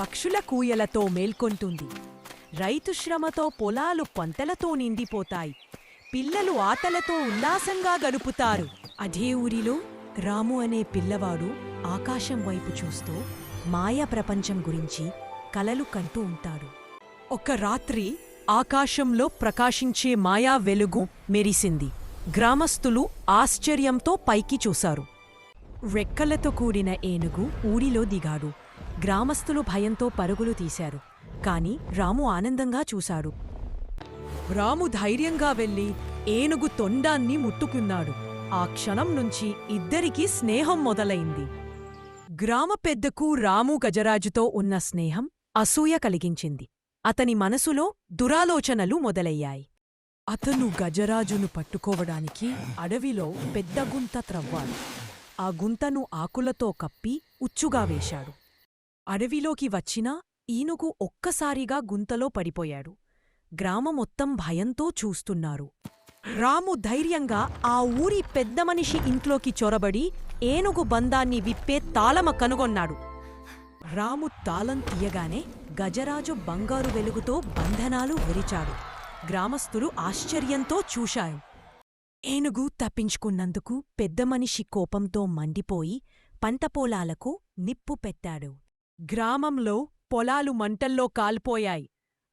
పక్షుల కూయలతో మేల్కొంటుంది. రైతు శ్రమతో పొలాలు పంటలతో నిండిపోతాయి. పిల్లలు ఆటలతో ఉల్లాసంగా గడుపుతారు. అదే ఊరిలో రాము అనే పిల్లవాడు ఆకాశం వైపు చూస్తూ మాయా ప్రపంచం గురించి కలలు కంటూ ఉంటాడు. ఒక రాత్రి ఆకాశంలో ప్రకాశించే మాయా వెలుగు మెరిసింది. గ్రామస్తులు ఆశ్చర్యంతో పైకి చూశారు. రెక్కలతో కూడిన ఏనుగు ఊరిలో దిగాడు. గ్రామస్తులు భయంతో పరుగులు తీశారు. కాని రాము ఆనందంగా చూశాడు. రాము ధైర్యంగా వెళ్లి ఏనుగు తొండాన్ని ముట్టుకున్నాడు. ఆ క్షణం నుంచి ఇద్దరికీ స్నేహం మొదలైంది. గ్రామ పెద్దకు రాము గజరాజుతో ఉన్న స్నేహం అసూయ కలిగించింది. అతని మనసులో దురాలోచనలు మొదలయ్యాయి. అతను గజరాజును పట్టుకోవడానికి అడవిలో పెద్ద గుంత త్రవ్వాడు. ఆ గుంతను ఆకులతో కప్పి ఉచ్చుగా వేశాడు. అడవిలోకి వచ్చినా ఈనుగు ఒక్కసారిగా గుంతలో పడిపోయాడు. గ్రామమొత్తం భయంతో చూస్తున్నారు. రాము ధైర్యంగా ఆ ఊరి పెద్దమనిషి ఇంట్లోకి చొరబడి ఏనుగు బంధాన్ని విప్పే తాళమ కనుగొన్నాడు. రాము తాళం తీయగానే గజరాజు బంగారు వెలుగుతో బంధనాలు విరిచాడు. గ్రామస్తులు ఆశ్చర్యంతో చూశారు. ఏనుగు తప్పించుకున్నందుకు పెద్దమనిషి కోపంతో మండిపోయి పంటపొలాలకు నిప్పు పెట్టాడు. గ్రామంలో పొలాలు మంటల్లో కాల్పోయాయి.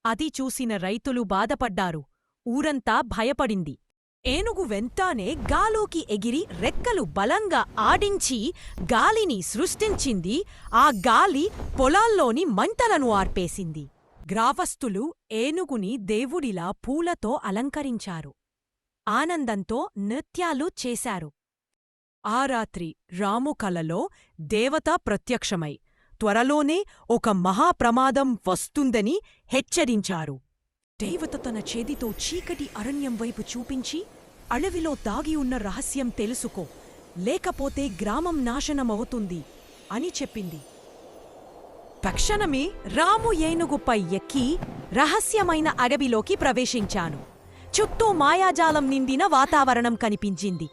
అది చూసిన రైతులు బాధపడ్డారు. ఊరంతా భయపడింది. ఏనుగు వెంటానే గాలోకి ఎగిరి రెక్కలు బలంగా ఆడించి గాలిని సృష్టించింది. ఆ గాలి పొలాల్లోని మంటలను ఆర్పేసింది. గ్రామస్తులు ఏనుగుని దేవుడిలా పూలతో అలంకరించారు. ఆనందంతో నృత్యాలు చేశారు. ఆ రాత్రి రాము కలలో దేవత ప్రత్యక్షమై త్వరలోనే ఒక మహాప్రమాదం వస్తుందని హెచ్చరించారు. దేవత తన చేతితో చీకటి అరణ్యం వైపు చూపించి, అడవిలో దాగి ఉన్న రహస్యం తెలుసుకో, లేకపోతే గ్రామం నాశనమవుతుంది అని చెప్పింది. తక్షణమే రాము ఏనుగుపై ఎక్కి రహస్యమైన అడవిలోకి ప్రవేశించాను. చుట్టూ మాయాజాలం నిండిన వాతావరణం కనిపించింది.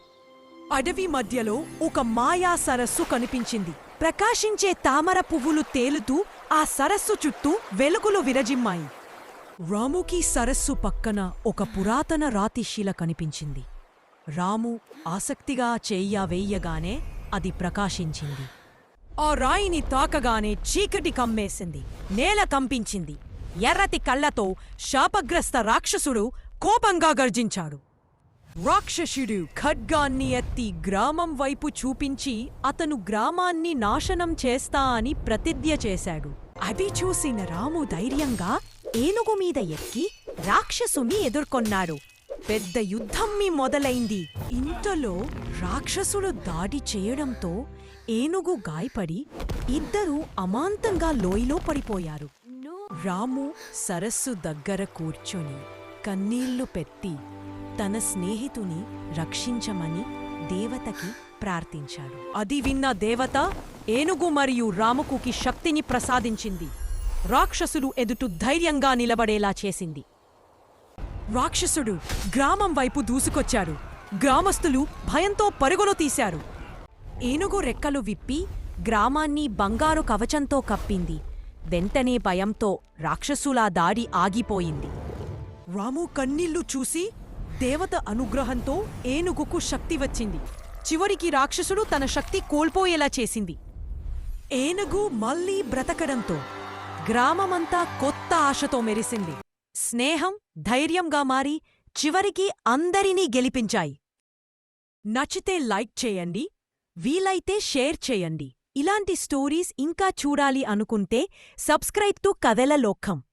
అడవి మధ్యలో ఒక మాయా సరస్సు కనిపించింది. ప్రకాశించే తామర పువ్వులు తేలుతూ ఆ సరస్సు చుట్టూ వెలుగులు విరజిమ్మాయి. రాముకి సరస్సు పక్కన ఒక పురాతన రాతిశిల కనిపించింది. రాము ఆసక్తిగా చెయ్య వేయగానే అది ప్రకాశించింది. ఆ రాయిని తాకగానే చీకటి కమ్మేసింది. నేల కంపించింది. ఎర్రటి కళ్లతో శాపగ్రస్త రాక్షసుడు కోపంగా గర్జించాడు. రాక్షసుడు ఖడ్గాన్ని ఎత్తి గ్రామం వైపు చూపించి అతను గ్రామాన్ని నాశనం చేస్తా అని ప్రతిజ్ఞ చేశాడు. అది చూసిన రాము ధైర్యంగా ఏనుగు మీద ఎక్కి రాక్షసుని ఎదుర్కొన్నాడు. పెద్ద యుద్ధం మొదలైంది. ఇంతలో రాక్షసుడు దాడి చేయడంతో ఏనుగు గాయపడి ఇద్దరూ అమాంతంగా లోయలో పడిపోయారు. రాము సరస్సు దగ్గర కూర్చొని కన్నీళ్లు పెట్టి తన స్నేహితుని రక్షించమని దేవతకి ప్రార్థించాడు. అది విన్న దేవత ఏనుగు మరియు రాముకుకి శక్తిని ప్రసాదించింది. రాక్షసుడు ఎదుట ధైర్యంగా నిలబడేలా చేసింది. రాక్షసుడు గ్రామం వైపు దూసుకొచ్చాడు. గ్రామస్తులు భయంతో పరుగులు తీశారు. ఏనుగు రెక్కలు విప్పి గ్రామాన్ని బంగారు కవచంతో కప్పింది. వెంటనే భయంతో రాక్షసుల దాడి ఆగిపోయింది. రాము కన్నీళ్లు చూసి దేవత అనుగ్రహంతో ఏనుగుకు శక్తి వచ్చింది. చివరికి రాక్షసుడు తన శక్తి కోల్పోయేలా చేసింది. ఏనుగు మళ్లీ బ్రతకడంతో గ్రామమంతా కొత్త ఆశతో మెరిసింది. స్నేహం ధైర్యంగా మారి చివరికి అందరినీ గెలిపించాయి. నచ్చితే లైక్ చేయండి, వీలైతే షేర్ చేయండి. ఇలాంటి స్టోరీస్ ఇంకా చూడాలి అనుకుంటే సబ్స్క్రైబ్ టు కథల లోకం.